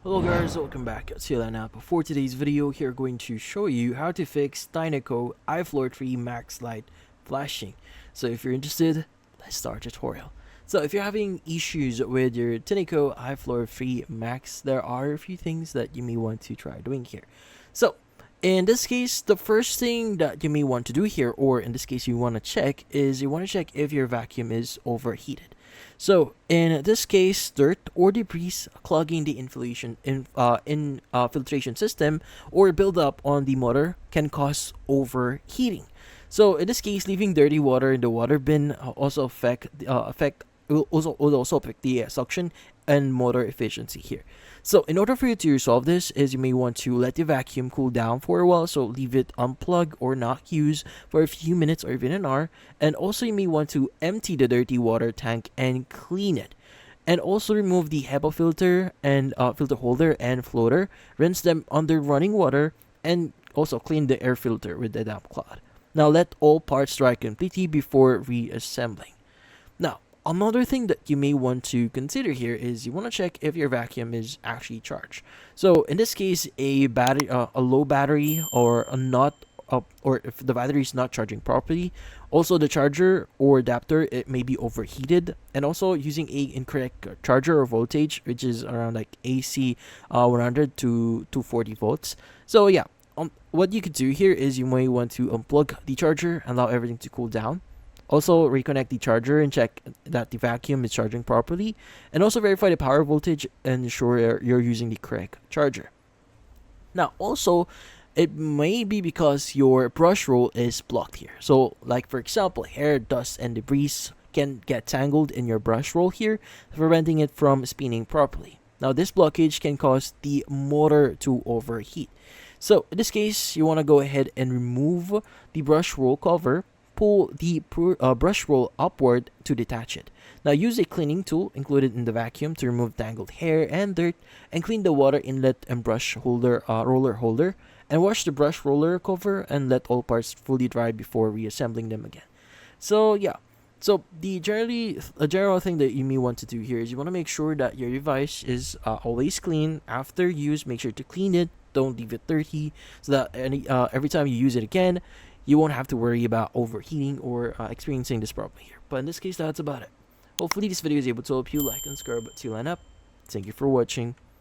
Hello guys, welcome back to Lineup. For today's video, here going to show you how to fix Tineco iFloor 3 Max Light flashing. So if you're interested, let's start the tutorial. So if you're having issues with your Tineco iFloor 3 Max, there are a few things that you may want to try doing here. So in this case, the first thing that you may want to do here, or in this case you want to check, is you want to check if your vacuum is overheated. So in this case, dirt or debris clogging the filtration system or buildup on the motor can cause overheating. So in this case, leaving dirty water in the water bin will also affect the suction and motor efficiency here. So in order for you to resolve this, is you may want to let the vacuum cool down for a while. So leave it unplugged or not used for a few minutes or even an hour. And also you may want to empty the dirty water tank and clean it. And also remove the HEPA filter and filter holder and floater. Rinse them under running water and also clean the air filter with the damp cloth. Now let all parts dry completely before reassembling. Now, another thing that you may want to consider here is you want to check if your vacuum is actually charged. So in this case, a low battery, or or if the battery is not charging properly. Also, the charger or adapter, it may be overheated, and also using a incorrect charger or voltage, which is around like AC 100 to 240 volts. So yeah, what you could do here is you may want to unplug the charger, allow everything to cool down. Also, reconnect the charger and check that the vacuum is charging properly, and also verify the power voltage and ensure you're using the correct charger. Now, also, it may be because your brush roll is blocked here. So, like for example, hair, dust, and debris can get tangled in your brush roll here, preventing it from spinning properly. Now, this blockage can cause the motor to overheat. So, in this case, you want to go ahead and remove the brush roll cover. Pull the brush roll upward to detach it. Now use a cleaning tool included in the vacuum to remove tangled hair and dirt, and clean the water inlet and brush holder roller holder, and wash the brush roller cover and let all parts fully dry before reassembling them again. So yeah, so the general thing that you may want to do here is you want to make sure that your device is always clean. After use, make sure to clean it. Don't leave it dirty, so that every time you use it again, you won't have to worry about overheating or experiencing this problem here. But in this case, that's about it. Hopefully this video is able to help you. Like and subscribe to line up. Thank you for watching.